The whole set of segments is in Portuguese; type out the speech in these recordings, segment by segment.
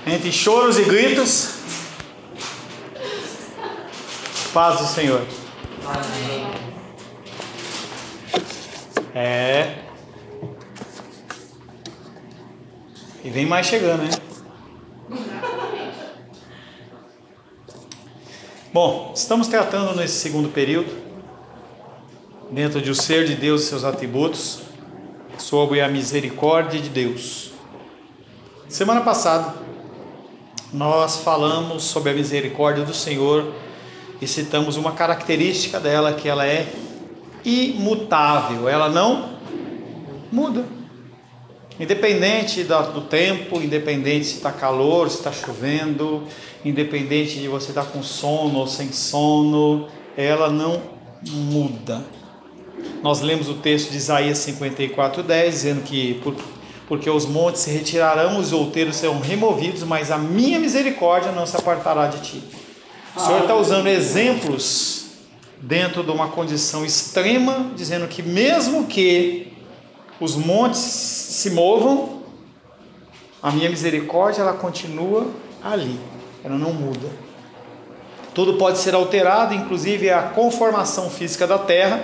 Entre choros e gritos, paz do Senhor. Amém. E vem mais chegando, hein? Bom, estamos tratando nesse segundo período, dentro de o ser de Deus e seus atributos, sobre a misericórdia de Deus. Semana passada, nós falamos sobre a misericórdia do Senhor e citamos uma característica dela, que ela é imutável, ela não muda. Independente do tempo, independente se está calor, se está chovendo, independente de você estar com sono ou sem sono, ela não muda. Nós lemos o texto de Isaías 54:10, dizendo que porque os montes se retirarão, os outeiros serão removidos, mas a minha misericórdia não se apartará de ti. O Senhor está usando exemplos dentro de uma condição extrema, dizendo que mesmo que os montes se movam, a minha misericórdia ela continua ali, ela não muda. Tudo pode ser alterado, inclusive a conformação física da terra,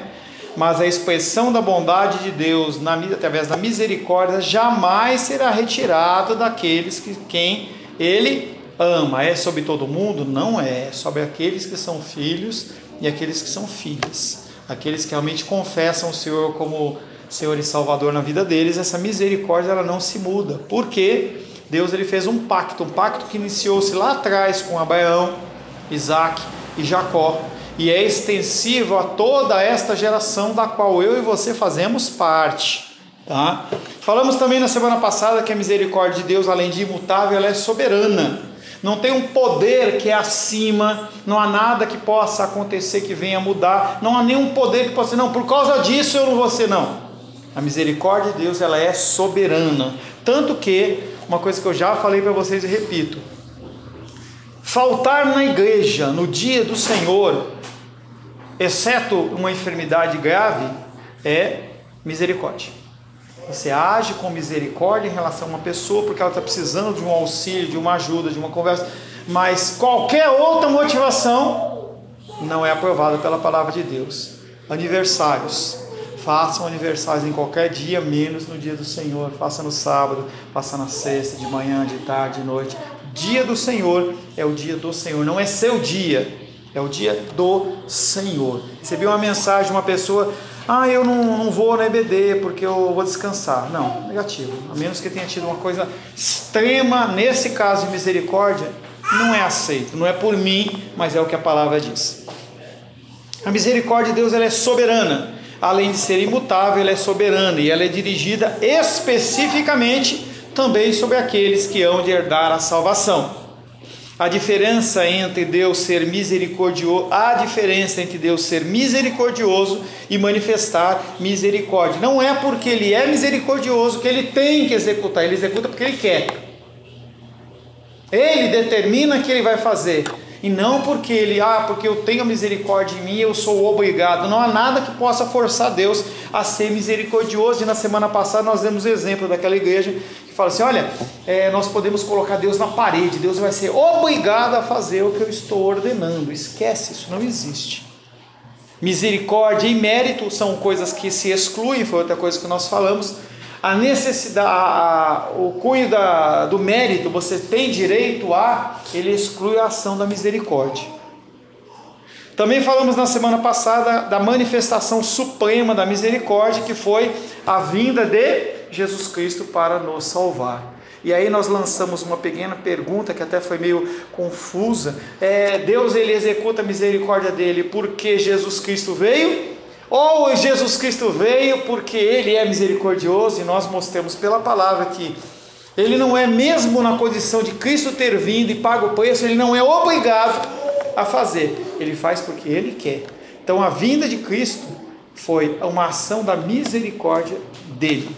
mas a expressão da bondade de Deus através da misericórdia jamais será retirada daqueles quem Ele ama. É sobre todo mundo? Não é sobre aqueles que são filhos e aqueles que são filhas, aqueles que realmente confessam o Senhor como Senhor e Salvador na vida deles. Essa misericórdia ela não se muda, porque Deus ele fez um pacto que iniciou-se lá atrás com Abraão, Isaac e Jacó, e é extensivo a toda esta geração da qual eu e você fazemos parte, tá? Falamos também na semana passada que a misericórdia de Deus, além de imutável, ela é soberana. Não tem um poder que é acima, não há nada que possa acontecer que venha mudar, não há nenhum poder que possa dizer, não, por causa disso eu não vou ser, não. A misericórdia de Deus ela é soberana, tanto que, uma coisa que eu já falei para vocês e repito, faltar na igreja no dia do Senhor, exceto uma enfermidade grave, é misericórdia. Você age com misericórdia em relação a uma pessoa porque ela está precisando de um auxílio, de uma ajuda, de uma conversa, mas qualquer outra motivação não é aprovada pela palavra de Deus. Aniversários, façam aniversários em qualquer dia, menos no dia do Senhor. Faça no sábado, faça na sexta, de manhã, de tarde, de noite. Dia do Senhor é o dia do Senhor, não é seu dia, é o dia do Senhor. Recebi uma mensagem de uma pessoa, eu não vou na EBD porque eu vou descansar. Não, negativo, a menos que tenha tido uma coisa extrema, nesse caso de misericórdia, não é aceito, não é por mim, mas é o que a palavra diz. A misericórdia de Deus ela é soberana, além de ser imutável, ela é soberana e ela é dirigida especificamente também sobre aqueles que hão de herdar a salvação. A diferença entre Deus ser misericordioso, e manifestar misericórdia. Não é porque Ele é misericordioso que Ele tem que executar, Ele executa porque Ele quer. Ele determina que Ele vai fazer. E não porque porque eu tenho misericórdia em mim, eu sou obrigado. Não há nada que possa forçar Deus a ser misericordioso. E na semana passada nós demos o exemplo daquela igreja que fala assim, nós podemos colocar Deus na parede, Deus vai ser obrigado a fazer o que eu estou ordenando. Esquece, isso não existe. Misericórdia e mérito são coisas que se excluem, foi outra coisa que nós falamos. A necessidade, o cunho do mérito, você tem direito ele exclui a ação da misericórdia. Também falamos na semana passada da manifestação suprema da misericórdia, que foi a vinda de Jesus Cristo para nos salvar. E aí nós lançamos uma pequena pergunta que até foi meio confusa. Deus ele executa a misericórdia dele porque Jesus Cristo veio? Ou Jesus Cristo veio porque Ele é misericordioso? E nós mostramos pela palavra que Ele não é, mesmo na condição de Cristo ter vindo e pago o preço, Ele não é obrigado a fazer. Ele faz porque Ele quer. Então a vinda de Cristo foi uma ação da misericórdia dEle.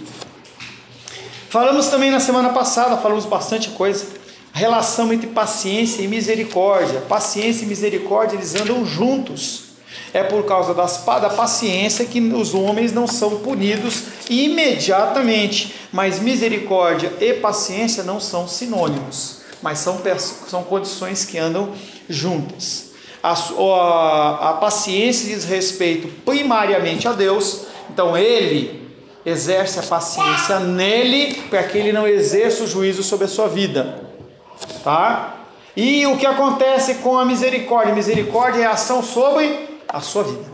Falamos também na semana passada, falamos bastante coisa, a relação entre paciência e misericórdia. Paciência e misericórdia, eles andam juntos. É por causa da paciência que os homens não são punidos imediatamente. Mas misericórdia e paciência não são sinônimos. mas são condições que andam juntas. A paciência diz respeito primariamente a Deus, então Ele exerce a paciência nele, para que Ele não exerça o juízo sobre a sua vida, tá? E o que acontece com a misericórdia? A misericórdia é a ação sobre a sua vida.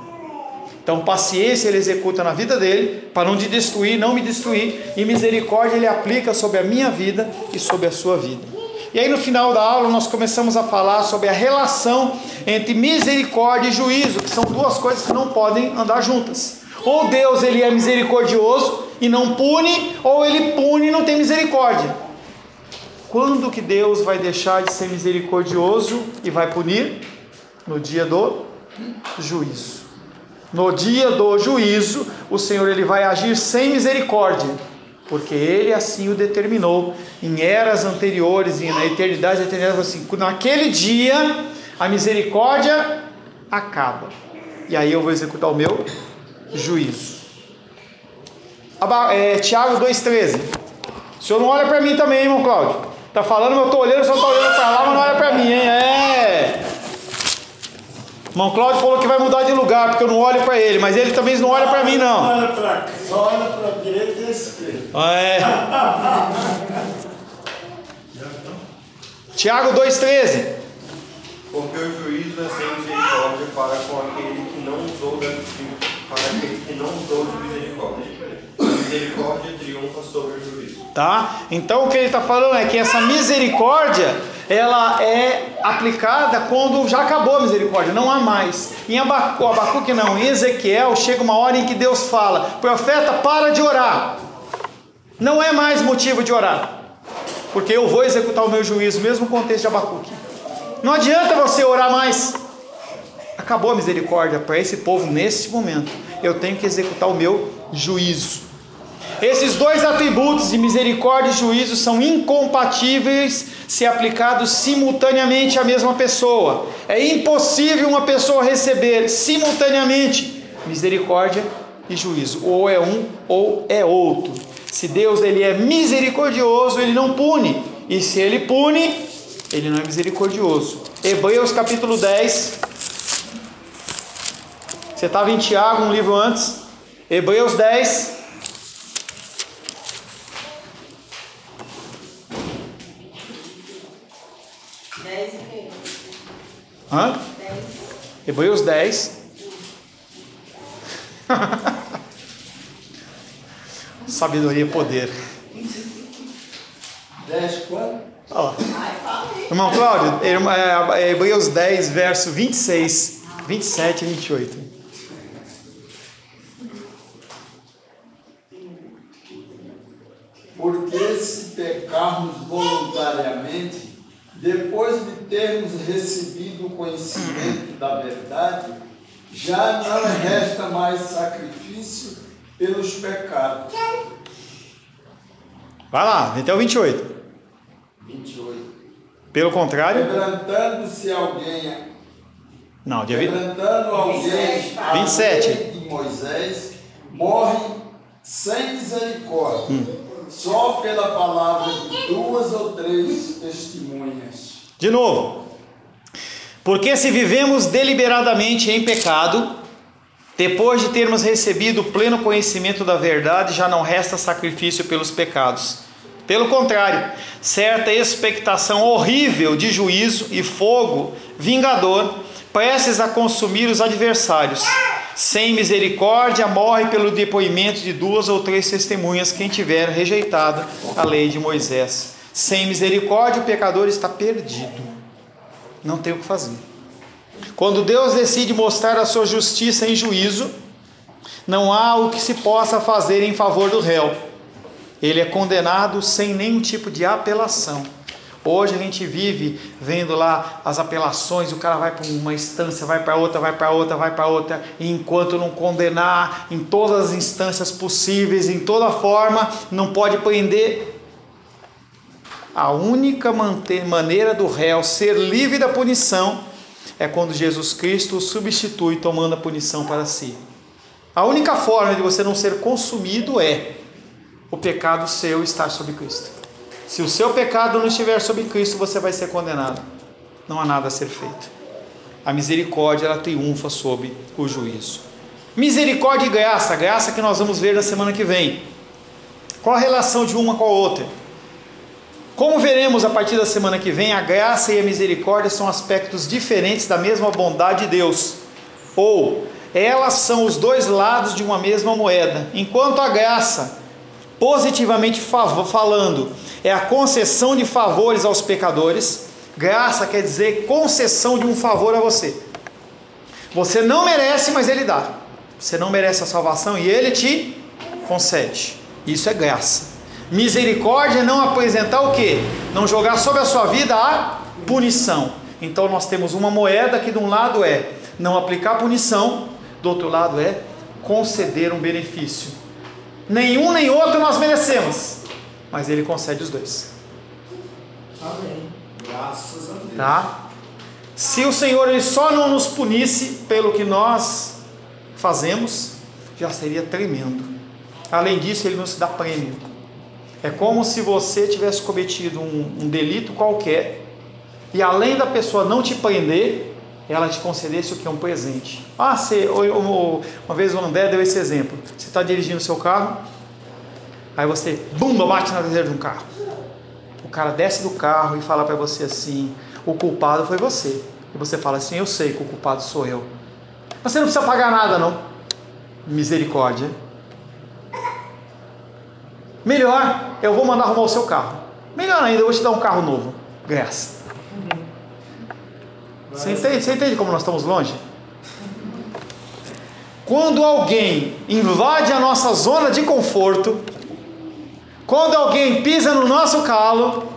Então paciência Ele executa na vida dele, para não te destruir, não me destruir, e misericórdia Ele aplica sobre a minha vida e sobre a sua vida. E aí no final da aula nós começamos a falar sobre a relação entre misericórdia e juízo, que são duas coisas que não podem andar juntas. Ou Deus Ele é misericordioso e não pune, ou Ele pune e não tem misericórdia. Quando que Deus vai deixar de ser misericordioso e vai punir? No dia do juízo. No dia do juízo, o Senhor Ele vai agir sem misericórdia, porque Ele assim o determinou em eras anteriores e na eternidade eterna, assim, naquele dia a misericórdia acaba, e aí eu vou executar o meu juízo. Tiago 2,13. O senhor não olha para mim também, irmão Cláudio. Tá falando, mas eu estou olhando, o senhor está olhando para lá, mas não olha para mim, hein? Irmão Cláudio falou que vai mudar de lugar, porque eu não olho para ele, mas ele também não olha para mim, não. Só olha para a direita e a esquerda. Tiago 2,13. Porque o juízo é sem misericórdia para com aquele que não usou de misericórdia. A misericórdia triunfa sobre o juízo. Tá? Então o que ele está falando é que essa misericórdia, ela é aplicada quando já acabou a misericórdia, não há mais. Em Abacuque não, em Ezequiel chega uma hora em que Deus fala: profeta, para de orar, não é mais motivo de orar, porque eu vou executar o meu juízo, mesmo contexto de Abacuque. Não adianta você orar mais, acabou a misericórdia para esse povo nesse momento, eu tenho que executar o meu juízo. Esses dois atributos de misericórdia e juízo são incompatíveis se aplicados simultaneamente à mesma pessoa. É impossível uma pessoa receber simultaneamente misericórdia e juízo. Ou é um ou é outro. Se Deus Ele é misericordioso, Ele não pune. E se Ele pune, Ele não é misericordioso. Hebreus capítulo 10. Você estava em Tiago, um livro antes. Hebreus 10. Hebreus 10. Sabedoria e poder. 10 quanto? Irmão Cláudio, Hebreus 10, verso 26, 27 e 28. Porque se pecarmos voluntariamente, depois de termos recebido o conhecimento da verdade, já não resta mais sacrifício pelos pecados. Vai lá, até o 28. 28. Pelo contrário, Quebrantando-se alguém. não, dia Quebrantando alguém 27. a lei de Moisés, morre sem misericórdia, só pela palavra de 2 ou 3 testemunhas. De novo. Porque se vivemos deliberadamente em pecado, depois de termos recebido o pleno conhecimento da verdade, já não resta sacrifício pelos pecados. Pelo contrário, certa expectação horrível de juízo e fogo vingador, prestes a consumir os adversários. Sem misericórdia, morre pelo depoimento de 2 ou 3 testemunhas quem tiver rejeitado a lei de Moisés. Sem misericórdia, o pecador está perdido. Não tem o que fazer. Quando Deus decide mostrar a sua justiça em juízo, não há o que se possa fazer em favor do réu. Ele é condenado sem nenhum tipo de apelação. Hoje a gente vive vendo lá as apelações, o cara vai para uma instância, vai para outra, vai para outra, vai para outra, e enquanto não condenar em todas as instâncias possíveis, em toda forma, não pode prender. A única maneira do réu ser livre da punição é quando Jesus Cristo o substitui, tomando a punição para si. A única forma de você não ser consumido é o pecado seu estar sobre Cristo. Se o seu pecado não estiver sob Cristo, você vai ser condenado. Não há nada a ser feito. A misericórdia, ela triunfa sobre o juízo. Misericórdia e graça, a graça que nós vamos ver na semana que vem. Qual a relação de uma com a outra? Como veremos a partir da semana que vem, a graça e a misericórdia são aspectos diferentes da mesma bondade de Deus. Ou, elas são os dois lados de uma mesma moeda. Enquanto a graça, positivamente falando, é a concessão de favores aos pecadores. Graça quer dizer concessão de um favor a você. Você não merece, mas Ele dá. Você não merece a salvação e Ele te concede. Isso é graça. Misericórdia é não apresentar o quê? Não jogar sobre a sua vida a punição. Então nós temos uma moeda que de um lado é não aplicar punição, do outro lado é conceder um benefício. Nenhum nem outro nós merecemos, mas Ele concede os dois. Amém. Graças a Deus. Tá? Se o Senhor Ele só não nos punisse pelo que nós fazemos, já seria tremendo. Além disso, Ele nos dá prêmio. É como se você tivesse cometido um delito qualquer e além da pessoa não te prender, ela te concedesse o que é um presente. Uma vez o André deu esse exemplo. Você está dirigindo o seu carro, aí você, bumba, bate na traseira de um carro. O cara desce do carro e fala para você assim: o culpado foi você. E você fala assim: eu sei que o culpado sou eu. Mas você não precisa pagar nada não. Misericórdia. Melhor, eu vou mandar arrumar o seu carro. Melhor ainda, eu vou te dar um carro novo. Graça. Você entende como nós estamos longe? Quando alguém invade a nossa zona de conforto, quando alguém pisa no nosso calo,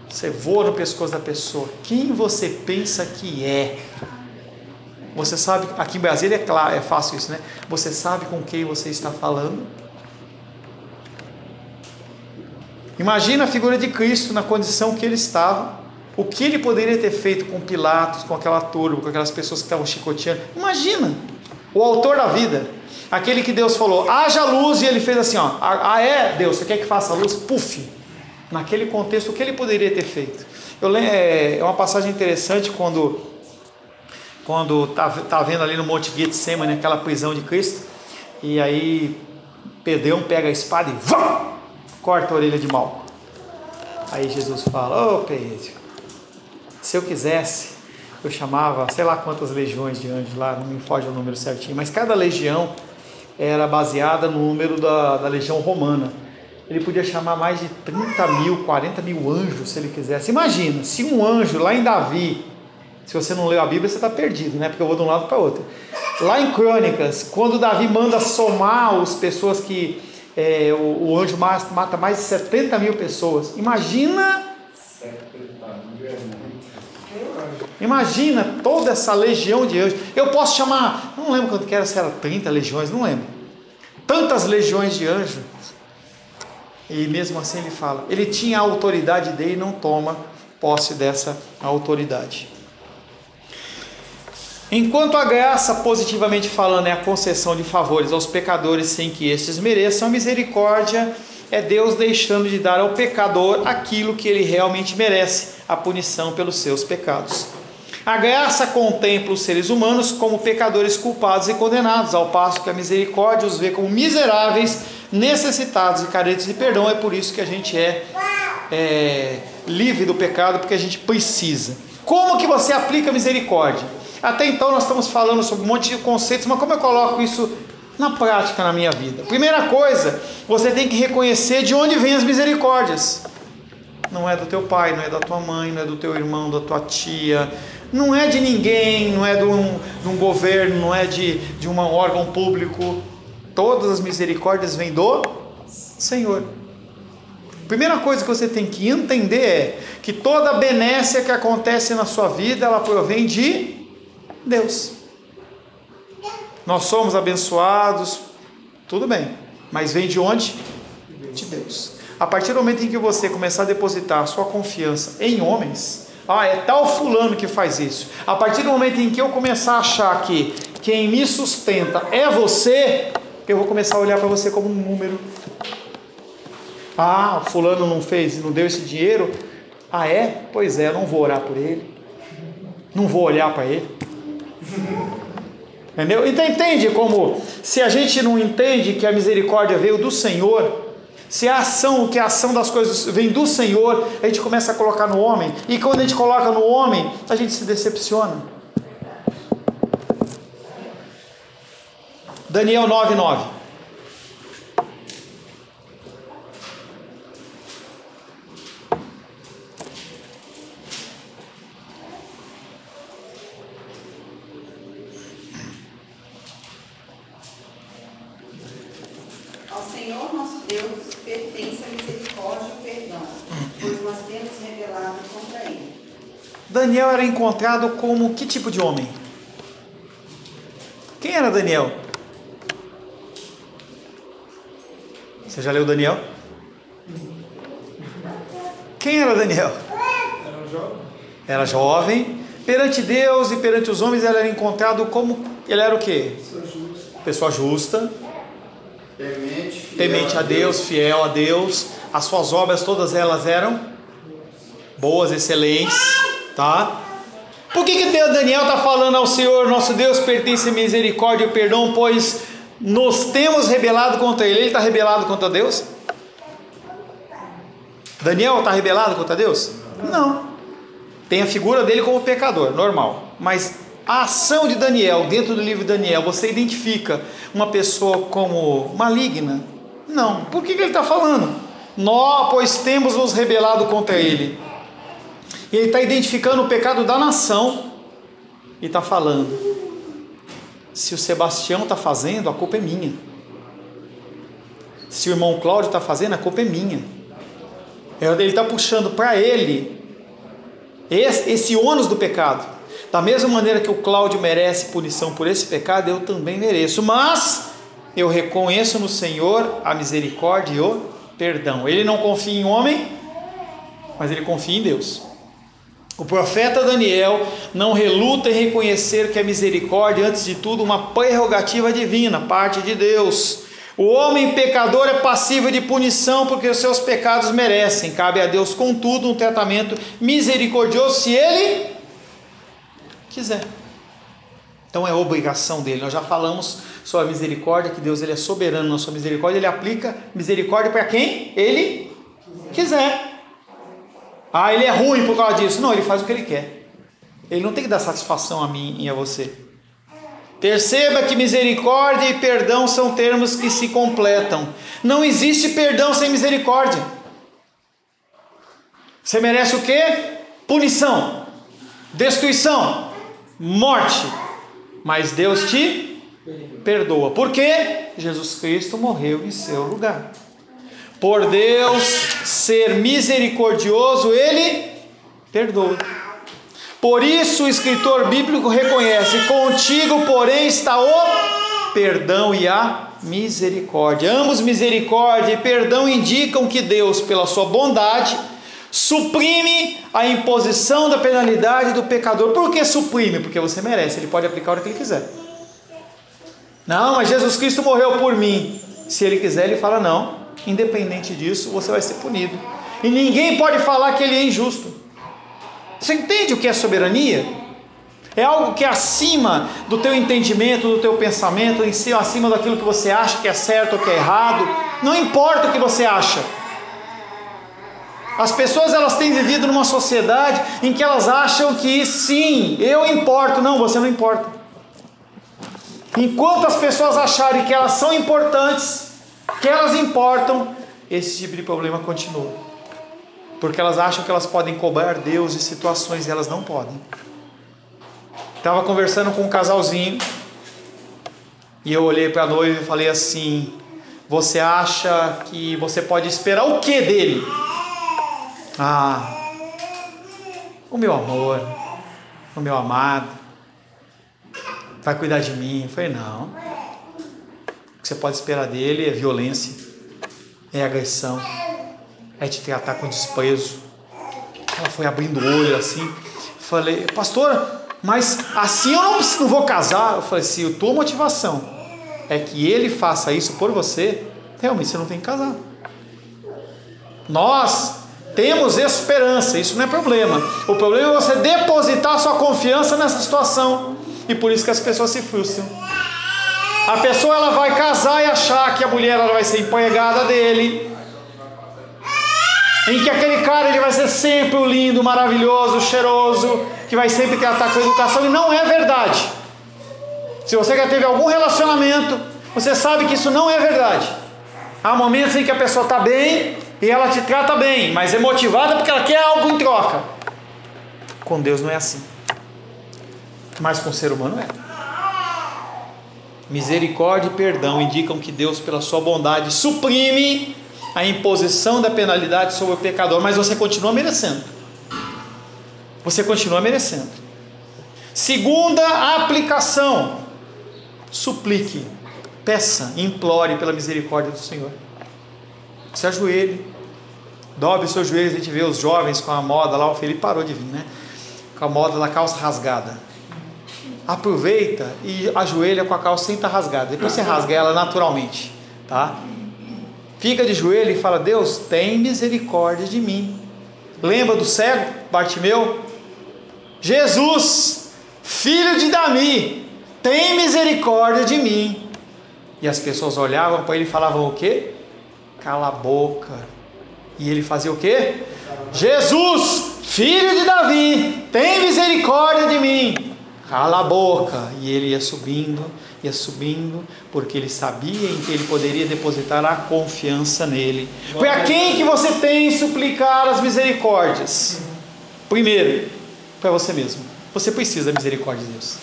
você voa no pescoço da pessoa. Quem você pensa que é? Você sabe, aqui em Brasília é claro, é fácil isso, né? Você sabe com quem você está falando? Imagina a figura de Cristo na condição que Ele estava. O que Ele poderia ter feito com Pilatos, com aquela turba, com aquelas pessoas que estavam chicoteando. Imagina, o autor da vida, aquele que Deus falou, haja luz, e Ele fez assim, ó, Deus, você quer que faça a luz? Puf! Naquele contexto, o que Ele poderia ter feito? É uma passagem interessante quando está vendo ali no Monte Getsemane, aquela prisão de Cristo, e aí Pedrão pega a espada e corta a orelha de Malco. Aí Jesus fala: ô Pedro, se eu quisesse, eu chamava, sei lá quantas legiões de anjos lá, não me foge o número certinho, mas cada legião era baseada no número da legião romana. Ele podia chamar mais de 30 mil, 40 mil anjos se ele quisesse. Imagina, se um anjo lá em Davi, se você não leu a Bíblia, você está perdido, né? Porque eu vou de um lado para o outro. Lá em Crônicas, quando Davi manda somar as pessoas que o anjo mata mais de 70 mil pessoas. Imagina toda essa legião de anjos. Eu posso chamar, não lembro quanto que era, se era 30 legiões, não lembro. Tantas legiões de anjos. E mesmo assim ele fala, ele tinha a autoridade dele e não toma posse dessa autoridade. Enquanto a graça, positivamente falando, é a concessão de favores aos pecadores sem que estes mereçam, a misericórdia é Deus deixando de dar ao pecador aquilo que ele realmente merece, a punição pelos seus pecados. A graça contempla os seres humanos como pecadores culpados e condenados, ao passo que a misericórdia os vê como miseráveis, necessitados e carentes de perdão. É por isso que a gente é livre do pecado, porque a gente precisa. Como que você aplica a misericórdia? Até então nós estamos falando sobre um monte de conceitos, mas como eu coloco isso na prática na minha vida? Primeira coisa, você tem que reconhecer de onde vêm as misericórdias. Não é do teu pai, não é da tua mãe, não é do teu irmão, da tua tia, não é de ninguém, não é de um governo, não é de um órgão público. Todas as misericórdias vêm do Senhor. Primeira coisa que você tem que entender é que toda benécia que acontece na sua vida, ela provém de Deus. Nós somos abençoados, tudo bem, mas vem de onde? De Deus. A partir do momento em que você começar a depositar a sua confiança em homens, é tal fulano que faz isso. A partir do momento em que eu começar a achar que quem me sustenta é você, eu vou começar a olhar para você como um número. Ah, fulano não fez, não deu esse dinheiro. Ah, é? Pois é, eu não vou orar por ele. Não vou olhar para ele. Entendeu? Então entende como, se a gente não entende que a misericórdia veio do Senhor, se a ação das coisas vem do Senhor, a gente começa a colocar no homem, e quando a gente coloca no homem, a gente se decepciona. Daniel 9:9. Ao Senhor nosso Deus pertence a misericórdia e o perdão, pois nós temos revelado contra ele. Daniel era encontrado como que tipo de homem? Quem era Daniel? Você já leu Daniel? Quem era Daniel? Era jovem. Perante Deus e perante os homens ele era encontrado como... Ele era o quê? Pessoa justa. Temente a Deus, fiel a Deus. As suas obras, todas elas eram boas, excelentes. Tá? Por que Daniel está falando ao Senhor, nosso Deus pertence a misericórdia e perdão, pois nos temos rebelado contra ele? Ele está rebelado contra Deus? Daniel está rebelado contra Deus? Não. Tem a figura dele como pecador, normal. Mas a ação de Daniel, dentro do livro de Daniel, você identifica uma pessoa como maligna? Não. Por que ele está falando? Nós, pois temos nos rebelado contra ele. Ele está identificando o pecado da nação e está falando: se o Sebastião está fazendo, a culpa é minha. Se o irmão Cláudio está fazendo, a culpa é minha. Ele está puxando para ele esse ônus do pecado. Da mesma maneira que o Cláudio merece punição por esse pecado, eu também mereço. Mas eu reconheço no Senhor a misericórdia e o perdão. Ele não confia em homem, mas ele confia em Deus. O profeta Daniel não reluta em reconhecer que a misericórdia, antes de tudo, uma prerrogativa divina, parte de Deus. O homem pecador é passível de punição porque os seus pecados merecem. Cabe a Deus, contudo, um tratamento misericordioso se ele quiser. Então é obrigação dele. Nós já falamos sobre a misericórdia, que Deus ele é soberano na sua misericórdia. Ele aplica misericórdia para quem ele quiser. Ah, ele é ruim por causa disso. Não, ele faz o que ele quer. Ele não tem que dar satisfação a mim e a você. Perceba que misericórdia e perdão são termos que se completam. Não existe perdão sem misericórdia. Você merece o quê? Punição, destruição, morte. Mas Deus te perdoa. Por quê? Jesus Cristo morreu em seu lugar. Por Deus ser misericordioso, ele perdoa. Por isso o escritor bíblico reconhece: contigo, porém, está o perdão e a misericórdia. Ambos, misericórdia e perdão, indicam que Deus, pela sua bondade, suprime a imposição da penalidade do pecador. Por que suprime? Porque você merece, ele pode aplicar a hora que ele quiser. Não, mas Jesus Cristo morreu por mim. Se ele quiser, ele fala: não, independente disso, você vai ser punido. E ninguém pode falar que ele é injusto. Você entende o que é soberania? É algo que é acima do teu entendimento, do teu pensamento, acima daquilo que você acha que é certo ou que é errado. Não importa o que você acha. As pessoas, elas têm vivido numa sociedade em que elas acham que sim, eu importo. Não, você não importa. Enquanto as pessoas acharem que elas são importantes, que elas importam, esse tipo de problema continua. Porque elas acham que elas podem cobrar Deus de situações e elas não podem. Estava conversando com um casalzinho e eu olhei para a noiva e falei assim: você acha que você pode esperar o que dele? Ah, o meu amor, o meu amado, vai cuidar de mim. Eu falei: não, o que você pode esperar dele é violência, é agressão, é te tratar com desprezo. Ela foi abrindo o olho assim. Falei: pastor, mas assim eu não vou casar. Eu falei: se a tua motivação é que ele faça isso por você, realmente você não tem que casar. Nós temos esperança, isso não é problema. O problema é você depositar sua confiança nessa situação. E por isso que as pessoas se frustram. A pessoa ela vai casar e achar que a mulher ela vai ser empregada dele, em que aquele cara ele vai ser sempre o lindo, maravilhoso, cheiroso, que vai sempre tratar com educação, e não é verdade. Se você já teve algum relacionamento, você sabe que isso não é verdade. Há momentos em que a pessoa está bem e ela te trata bem, mas é motivada porque ela quer algo em troca. Com Deus não é assim, mas com o ser humano é. Misericórdia e perdão indicam que Deus, pela sua bondade, suprime a imposição da penalidade sobre o pecador, mas você continua merecendo. Você continua merecendo. Segunda aplicação: suplique, peça, implore pela misericórdia do Senhor. Se ajoelhe, dobre os seus joelhos. A gente vê os jovens com a moda lá, o Felipe parou de vir, né? Com a moda da calça rasgada. Aproveita e ajoelha com a calça sem estar rasgada. Depois você rasga ela naturalmente, tá? Fica de joelho e fala: Deus, tem misericórdia de mim. Lembra do cego, Bartimeu? Jesus, filho de Davi, tem misericórdia de mim. E as pessoas olhavam para ele e falavam o quê? Cala a boca. E ele fazia o quê? Jesus, filho de Davi, tem misericórdia de mim. Cala a boca. E ele ia subindo, porque ele sabia em que ele poderia depositar a confiança nele. Para quem que você tem que suplicar as misericórdias? Primeiro, para você mesmo. Você precisa da misericórdia de Deus.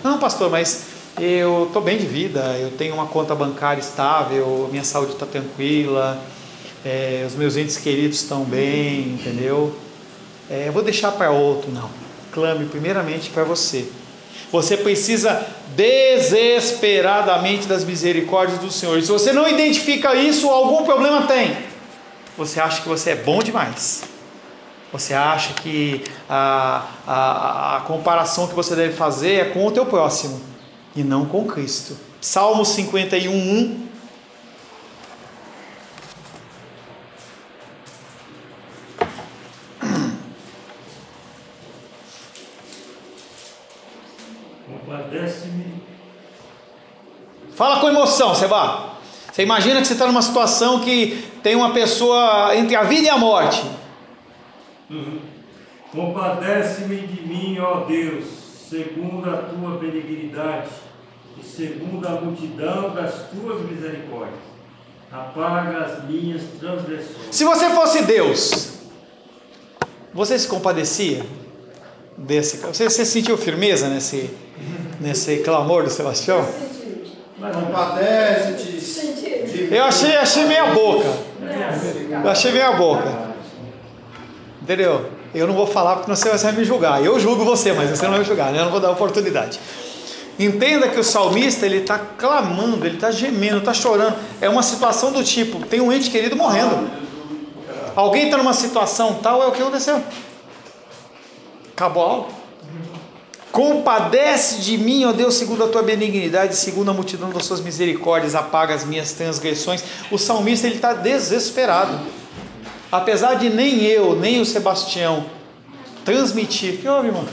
Não, pastor, mas eu estou bem de vida, eu tenho uma conta bancária estável, minha saúde está tranquila, os meus entes queridos estão bem, entendeu? Eu vou deixar para outro. Não, clame primeiramente para você. Você precisa desesperadamente das misericórdias do Senhor. E se você não identifica isso, algum problema tem. Você acha que você é bom demais. Você acha que a comparação que você deve fazer é com o teu próximo e não com Cristo. Salmo 51:1. Compadece-me. Fala com emoção, Seba. Você imagina que você está numa situação que tem uma pessoa entre a vida e a morte. Compadece-me de mim, ó Deus, segundo a tua benignidade e segundo a multidão das tuas misericórdias. Apaga as minhas transgressões. Se você fosse Deus, você se compadecia desse? Você sentiu firmeza nesse clamor do Sebastião? Compadece-te. Eu achei meia boca. Entendeu? Eu não vou falar porque você vai me julgar. Eu julgo você, mas você não vai julgar, né? Eu não vou dar oportunidade. Entenda que o salmista, ele está clamando, ele está gemendo, está chorando. É uma situação do tipo, tem um ente querido morrendo. Alguém está numa situação tal, é o que aconteceu. Acabou algo. Compadece de mim, ó Deus, segundo a tua benignidade, segundo a multidão das suas misericórdias, apaga as minhas transgressões. O salmista, ele está desesperado. Apesar de nem eu, nem o Sebastião transmitir. Que houve, irmão?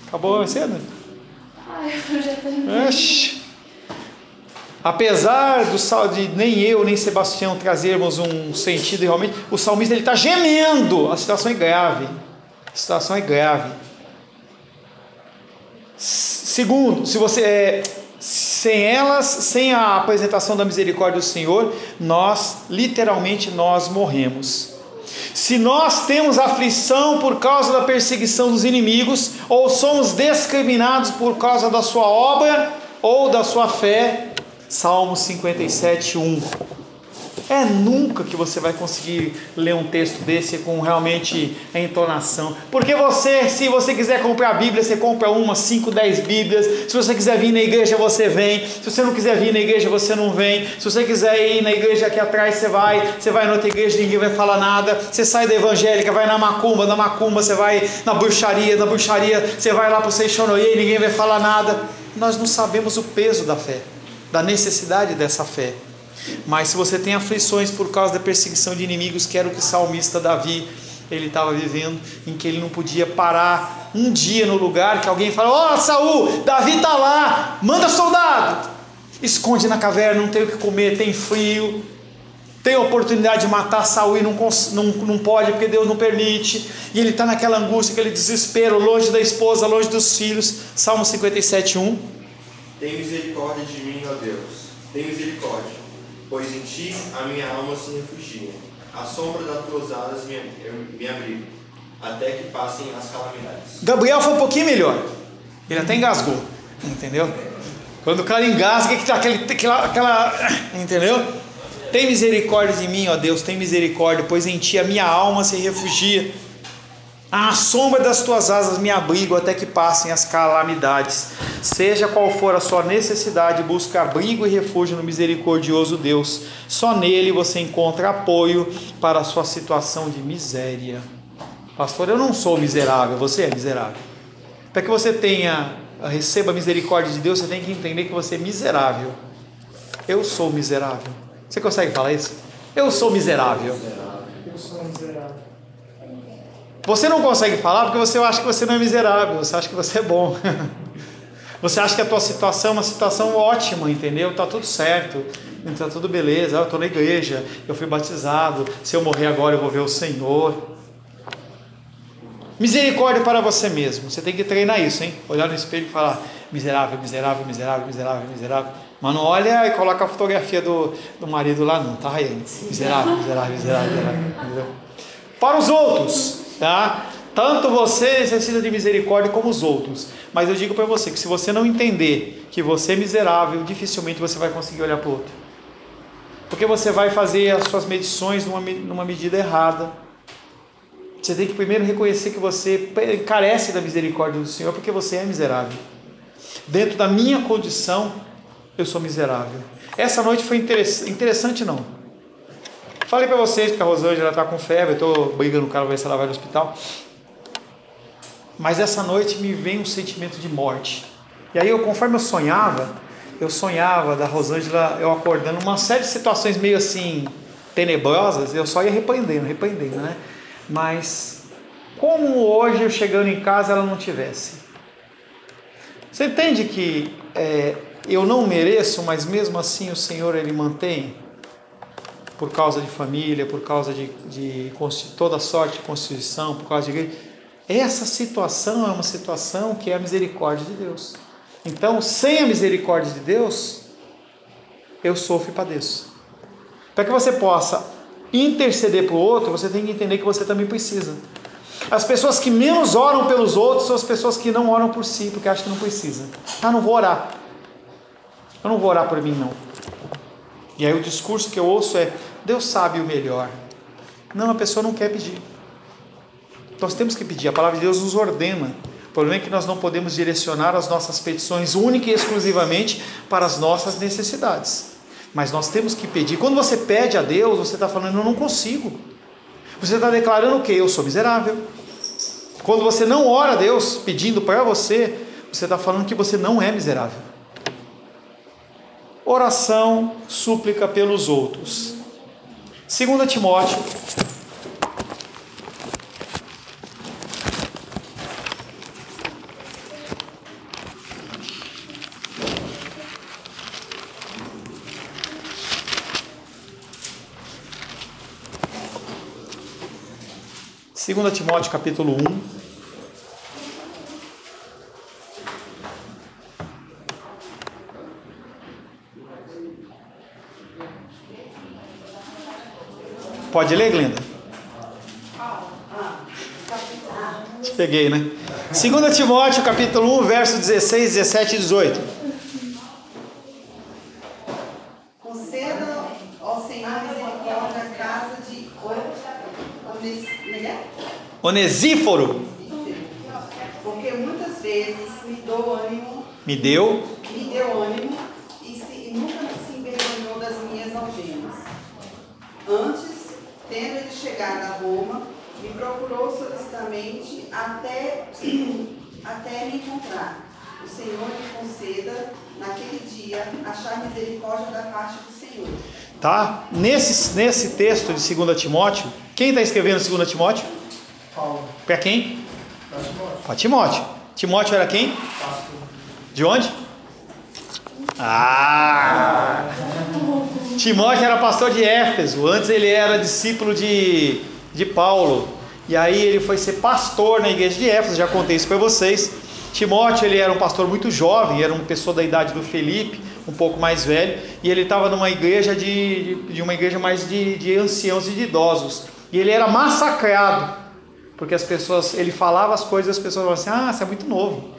Acabou mais cedo? Eu já terminei. Apesar de nem eu, nem Sebastião trazermos um sentido, e realmente o salmista ele está gemendo. A situação é grave. Segundo, se você sem a apresentação da misericórdia do Senhor, literalmente nós morremos. Se nós temos aflição por causa da perseguição dos inimigos, ou somos discriminados por causa da sua obra ou da sua fé, Salmo 57:1. Nunca que você vai conseguir ler um texto desse com realmente a entonação. Porque se você quiser comprar a Bíblia, você compra 1, 5, 10 Bíblias. Se você quiser vir na igreja, você vem. Se você não quiser vir na igreja, você não vem. Se você quiser ir na igreja aqui atrás, você vai na outra igreja, ninguém vai falar nada. Você sai da evangélica, vai na macumba você vai na bruxaria você vai lá para o Seixonoye, ninguém vai falar nada. Nós não sabemos o peso da fé, da necessidade dessa fé. Mas se você tem aflições por causa da perseguição de inimigos, que era o que o salmista Davi ele estava vivendo, em que ele não podia parar um dia no lugar que alguém fala: ó, Saul, Davi está lá, manda soldado, esconde na caverna, não tem o que comer, tem frio, tem a oportunidade de matar Saul e não pode porque Deus não permite, e ele está naquela angústia, aquele desespero, longe da esposa, longe dos filhos. Salmo 57:1. Tem misericórdia de mim, ó Deus, tem misericórdia, pois em ti a minha alma se refugia. À sombra das tuas asas me abrigo, até que passem as calamidades. Gabriel foi um pouquinho melhor, ele até engasgou, entendeu? Quando o cara engasga, que tá aquela, entendeu? Tem misericórdia de mim, ó Deus, tem misericórdia, pois em ti a minha alma se refugia. À sombra das tuas asas me abrigo, até que passem as calamidades. Seja qual for a sua necessidade, busque abrigo e refúgio no misericordioso Deus. Só nele você encontra apoio para a sua situação de miséria. Pastor, eu não sou miserável, você é miserável. Para que você receba a misericórdia de Deus, você tem que entender que você é miserável. Eu sou miserável. Você consegue falar isso? Eu sou miserável. Eu sou miserável. Você não consegue falar porque você acha que você não é miserável, você acha que você é bom. Você acha que a tua situação é uma situação ótima, entendeu? Está tudo certo, está tudo beleza, eu estou na igreja, eu fui batizado, se eu morrer agora eu vou ver o Senhor. Misericórdia para você mesmo, você tem que treinar isso, hein? Olhar no espelho e falar: miserável, miserável, miserável, miserável, miserável. Mas não olha e coloca a fotografia do marido lá não, tá, Raiane? Miserável, miserável, miserável, miserável. Para os outros, tá? Tanto você necessita de misericórdia como os outros. Mas eu digo para você que se você não entender que você é miserável, dificilmente você vai conseguir olhar para o outro. Porque você vai fazer as suas medições numa medida errada. Você tem que primeiro reconhecer que você carece da misericórdia do Senhor, porque você é miserável. Dentro da minha condição, eu sou miserável. Essa noite foi interessante não. Falei para vocês que a Rosângela está com febre, eu estou brigando com ela, ver se ela vai no hospital. Mas essa noite me veio um sentimento de morte. E aí, conforme eu sonhava da Rosângela, eu acordando, uma série de situações meio assim, tenebrosas, eu só ia repreendendo, né? Mas, como hoje eu chegando em casa, ela não tivesse. Você entende que eu não mereço, mas mesmo assim o Senhor, Ele mantém? Por causa de família, por causa de toda sorte de constituição, por causa de igreja. Essa situação é uma situação que é a misericórdia de Deus. Então, sem a misericórdia de Deus, eu sofro e padeço. Para que você possa interceder para o outro, você tem que entender que você também precisa. As pessoas que menos oram pelos outros são as pessoas que não oram por si, porque acham que não precisa. Não vou orar. Eu não vou orar por mim, não. E aí o discurso que eu ouço é: Deus sabe o melhor. Não, a pessoa não quer pedir. Nós temos que pedir, a palavra de Deus nos ordena. O problema é que nós não podemos direcionar as nossas petições única e exclusivamente para as nossas necessidades. Mas nós temos que pedir. Quando você pede a Deus, você está falando: eu não consigo. Você está declarando o quê? Eu sou miserável. Quando você não ora a Deus pedindo para você, você está falando que você não é miserável. Oração, súplica pelos outros. 2 Timóteo. Segunda Timóteo capítulo 1. Pode ler, Glenda? Te peguei, né? 2 Timóteo, capítulo 1, verso 16, 17 e 18. Conceda ao Senhor misericórdia à casa de Onesíforo. Porque muitas vezes me deu ânimo Me deu ânimo e nunca se envergonhou das minhas algemas. Antes, tendo ele chegado a Roma, me procurou solicitamente até me encontrar. O Senhor lhe conceda, naquele dia, achar misericórdia da parte do Senhor. Tá? Nesse texto de 2 Timóteo, quem está escrevendo 2 Timóteo? Paulo. Para quem? Para Timóteo. Para Timóteo. Timóteo era quem? Pastor. De onde? Timóteo era pastor de Éfeso. Antes ele era discípulo de Paulo. E aí ele foi ser pastor na igreja de Éfeso. Já contei isso para vocês. Timóteo, ele era um pastor muito jovem, era uma pessoa da idade do Felipe, um pouco mais velho, e ele estava numa igreja de uma igreja mais de anciãos e de idosos. E ele era massacrado, porque as pessoas, ele falava as coisas, as pessoas falavam assim: você é muito novo,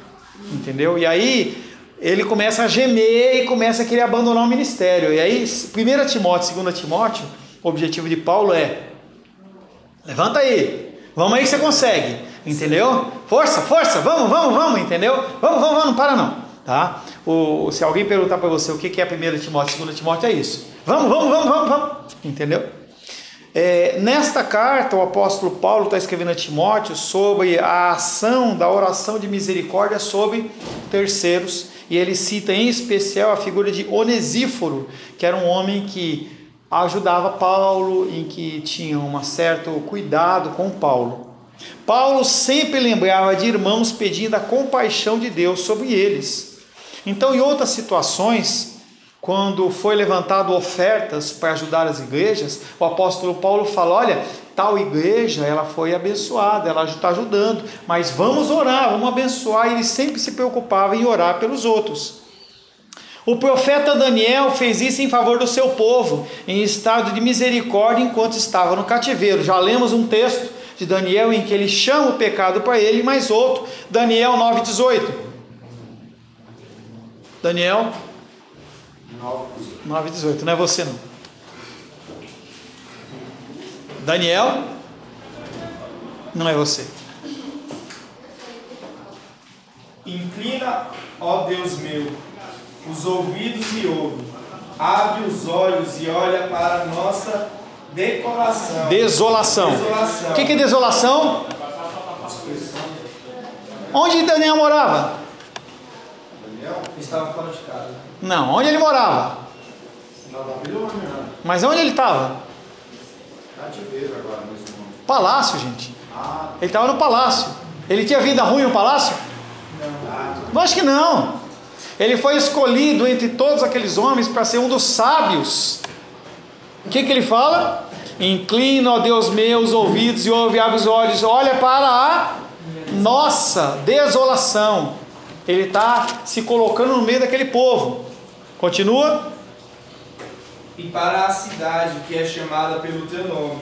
entendeu? E aí ele começa a gemer e começa a querer abandonar o ministério. E aí 1 Timóteo, 2 Timóteo, o objetivo de Paulo é: levanta aí, vamos aí que você consegue, entendeu? Força, vamos, entendeu? Vamos, não para não, tá? Se alguém perguntar para você o que é 1 Timóteo, 2 Timóteo, é isso. Vamos, entendeu? Nesta carta, o apóstolo Paulo está escrevendo a Timóteo sobre a ação da oração de misericórdia sobre terceiros, e ele cita em especial a figura de Onesíforo, que era um homem que ajudava Paulo, em que tinha um certo cuidado com Paulo. Paulo sempre lembrava de irmãos pedindo a compaixão de Deus sobre eles. Então, em outras situações, quando foi levantado ofertas para ajudar as igrejas, o apóstolo Paulo fala: olha, tal igreja, ela foi abençoada, ela está ajudando, mas vamos orar, vamos abençoar. E ele sempre se preocupava em orar pelos outros. O profeta Daniel fez isso em favor do seu povo, em estado de misericórdia enquanto estava no cativeiro. Já lemos um texto de Daniel em que ele chama o pecado para ele, mais outro, Daniel 9,18. Daniel 9,18, não é você não. Daniel, não é você. Inclina, ó Deus meu, os ouvidos e ouve, abre os olhos e olha para a nossa desolação. O que é desolação? Onde Daniel morava? Daniel estava fora de casa. Não, onde ele morava? Na Babilônia. Mas onde ele estava? Cativeiro agora, nesse momento. Palácio, gente. Ele estava no palácio. Ele tinha vida ruim no palácio? Não. Acho que não. Ele foi escolhido entre todos aqueles homens para ser um dos sábios. O que ele fala? Inclina, ó Deus meu, os ouvidos e ouve, abre os olhos, olha para a nossa desolação. Ele está se colocando no meio daquele povo. Continua. E para a cidade que é chamada pelo teu nome,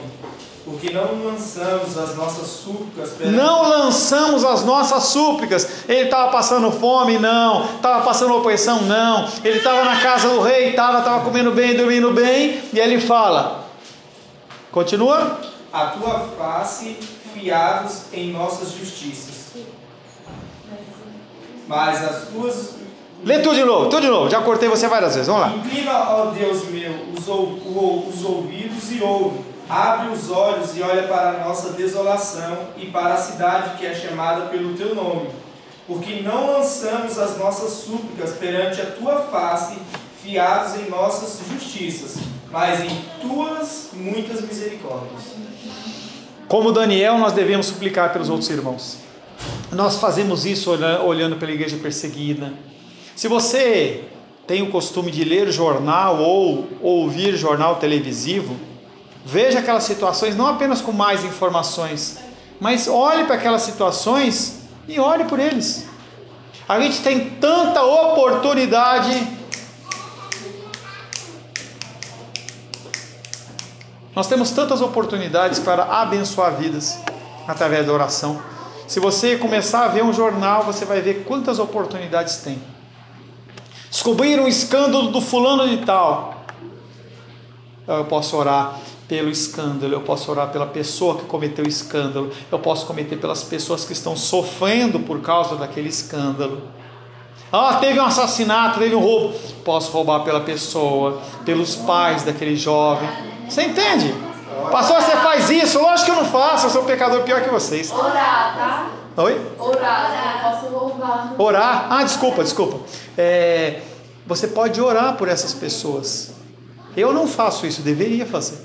porque não lançamos as nossas súplicas perante... Não lançamos as nossas súplicas. Ele estava passando fome? Não. Estava passando opressão? Não. Ele estava na casa do rei? Estava comendo bem, dormindo bem. E ele fala, continua. A tua face fiados em nossas justiças. Mas as tuas... Lê tudo de novo. Já cortei você várias vezes. Vamos lá. Inclina, ó Deus meu, os ouvidos e ouve. Abre os olhos e olha para a nossa desolação e para a cidade que é chamada pelo teu nome. Porque não lançamos as nossas súplicas perante a tua face, fiados em nossas justiças, mas em tuas muitas misericórdias. Como Daniel, nós devemos suplicar pelos outros irmãos. Nós fazemos isso olhando pela igreja perseguida. Se você tem o costume de ler jornal ou ouvir jornal televisivo, veja aquelas situações não apenas com mais informações, mas olhe para aquelas situações e ore por eles. A gente tem tanta oportunidade. Nós temos tantas oportunidades para abençoar vidas através da oração. Se você começar a ver um jornal, você vai ver quantas oportunidades tem. Descobriram um escândalo do fulano de tal. Eu posso orar pelo escândalo, eu posso orar pela pessoa que cometeu o escândalo, eu posso cometer pelas pessoas que estão sofrendo por causa daquele escândalo. Teve um assassinato, teve um roubo, posso roubar pela pessoa, pelos pais daquele jovem. Você entende? Pastor, você faz isso? Lógico que eu não faço, eu sou um pecador pior que vocês. Orar, tá? Oi? Orar, eu posso roubar. Orar? Desculpa. Você pode orar por essas pessoas. Eu não faço isso, deveria fazer.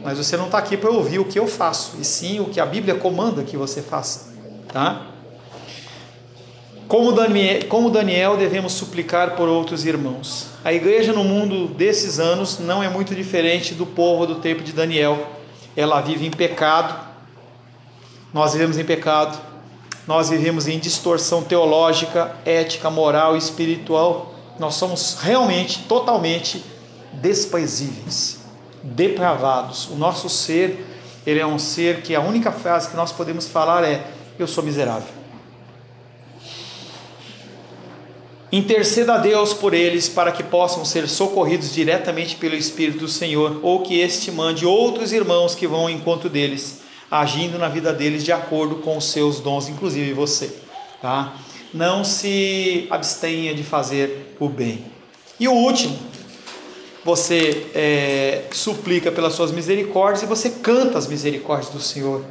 Mas você não está aqui para ouvir o que eu faço, e sim o que a Bíblia comanda que você faça. Tá? Como Daniel, devemos suplicar por outros irmãos. A igreja no mundo desses anos não é muito diferente do povo do tempo de Daniel. Ela vive em pecado, nós vivemos em pecado, nós vivemos em distorção teológica, ética, moral e espiritual. Nós somos realmente, totalmente desprezíveis, depravados. O nosso ser, ele é um ser que a única frase que nós podemos falar é: eu sou miserável. Interceda a Deus por eles, para que possam ser socorridos diretamente pelo Espírito do Senhor, ou que este mande outros irmãos que vão ao encontro deles, agindo na vida deles de acordo com os seus dons, inclusive você. Tá? Não se abstenha de fazer o bem. E o último, você suplica pelas suas misericórdias e você canta as misericórdias do Senhor.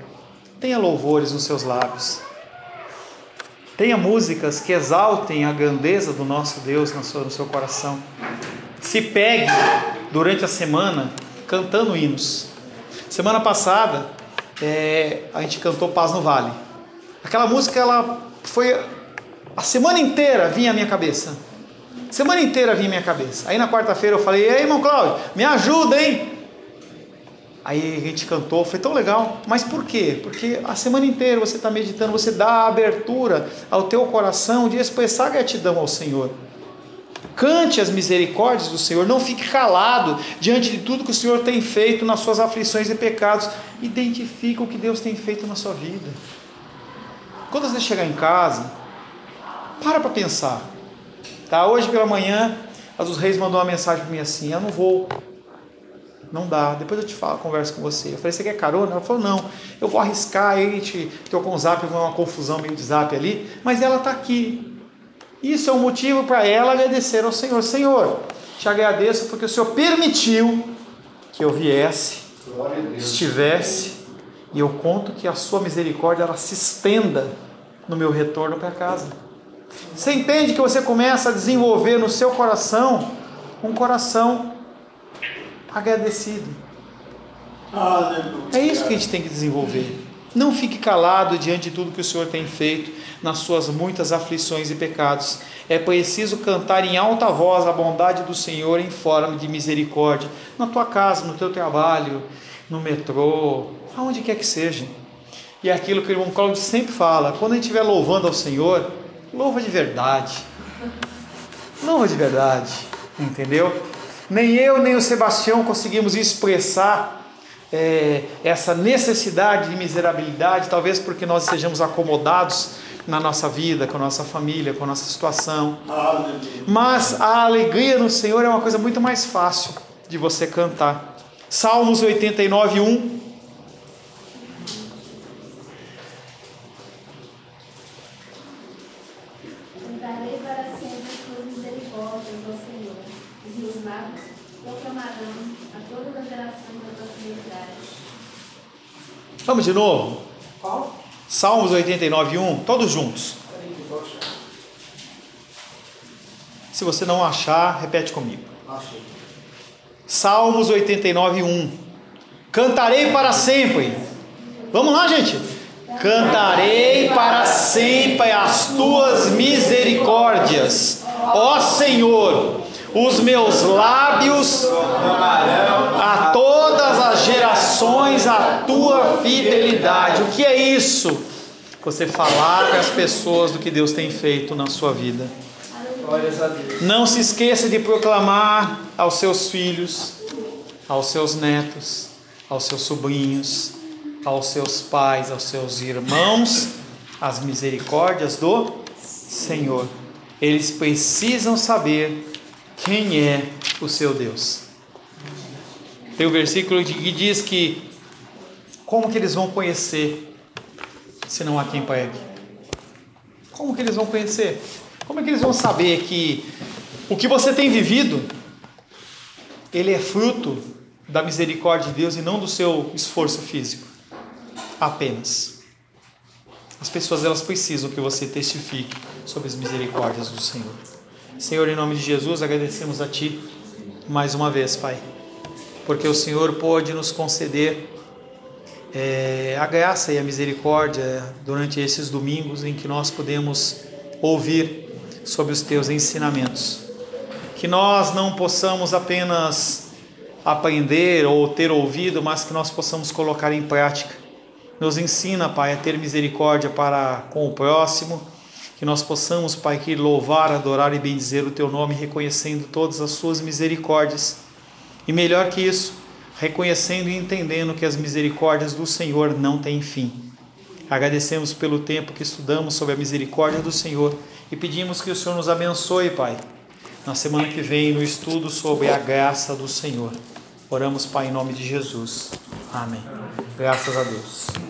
Tenha louvores nos seus lábios. Tenha músicas que exaltem a grandeza do nosso Deus no seu coração. Se pegue durante a semana cantando hinos. Semana passada a gente cantou Paz no Vale. Aquela música, ela foi a semana inteira vinha à minha cabeça. Semana inteira vinha à minha cabeça. Aí na quarta-feira eu falei: ei, irmão Cláudio, me ajuda, hein? Aí a gente cantou, foi tão legal. Mas por quê? Porque a semana inteira você está meditando, você dá a abertura ao teu coração de expressar gratidão ao Senhor. Cante as misericórdias do Senhor, não fique calado diante de tudo que o Senhor tem feito nas suas aflições e pecados. Identifica o que Deus tem feito na sua vida. Quando você chegar em casa, para pensar. Tá? Hoje pela manhã, a dos Reis mandou uma mensagem para mim assim: eu não vou. Não dá, depois eu te falo, converso com você. Eu falei: você quer carona? Ela falou: não, eu vou arriscar. Aí a gente trocou um zap, uma confusão meio de zap ali, mas ela está aqui. Isso é um motivo para ela agradecer ao Senhor. Senhor, te agradeço porque o Senhor permitiu que eu viesse, estivesse, e eu conto que a sua misericórdia ela se estenda no meu retorno para casa. Você entende que você começa a desenvolver no seu coração um coração agradecido. É isso que a gente tem que desenvolver. Não fique calado diante de tudo que o Senhor tem feito nas suas muitas aflições e pecados. É preciso cantar em alta voz a bondade do Senhor em forma de misericórdia, na tua casa, no teu trabalho, no metrô, aonde quer que seja. E é aquilo que o irmão Cláudio sempre fala: quando a gente estiver louvando ao Senhor, louva de verdade. Louva de verdade, entendeu? Nem eu, nem o Sebastião conseguimos expressar essa necessidade de miserabilidade, talvez porque nós estejamos acomodados na nossa vida, com a nossa família, com a nossa situação. Mas a alegria no Senhor é uma coisa muito mais fácil de você cantar. Salmos 89, 1. Cantarei para sempre as tuas misericórdias, ó Senhor. Os meus lábios proclamarão a todas as gerações da tua fidelidade. Vamos de novo? Qual? Salmos 89, 1, todos juntos. Se você não achar, repete comigo. Achei. Salmos 89, 1. Cantarei para sempre. Vamos lá, gente. Cantarei para sempre as tuas misericórdias, ó Senhor. Os meus lábios a todas as gerações a tua fidelidade. O que é isso? Você falar para as pessoas do que Deus tem feito na sua vida. Glórias a Deus. Não se esqueça de proclamar aos seus filhos, aos seus netos, aos seus sobrinhos, aos seus pais, aos seus irmãos, as misericórdias do Senhor. Eles precisam saber quem é o seu Deus. Tem um versículo que diz que como que eles vão conhecer se não há quem pregue? Como que eles vão conhecer? Como é que eles vão saber que o que você tem vivido, ele é fruto da misericórdia de Deus e não do seu esforço físico apenas? As pessoas, elas precisam que você testifique sobre as misericórdias do Senhor. Senhor, em nome de Jesus, agradecemos a Ti mais uma vez, Pai, porque o Senhor pôde nos conceder a graça e a misericórdia durante esses domingos em que nós podemos ouvir sobre os Teus ensinamentos. Que nós não possamos apenas aprender ou ter ouvido, mas que nós possamos colocar em prática. Nos ensina, Pai, a ter misericórdia para com o próximo, que nós possamos, Pai, que louvar, adorar e bendizer o Teu nome, reconhecendo todas as Suas misericórdias. E melhor que isso, reconhecendo e entendendo que as misericórdias do Senhor não têm fim. Agradecemos pelo tempo que estudamos sobre a misericórdia do Senhor e pedimos que o Senhor nos abençoe, Pai, na semana que vem no estudo sobre a graça do Senhor. Oramos, Pai, em nome de Jesus. Amém. Graças a Deus.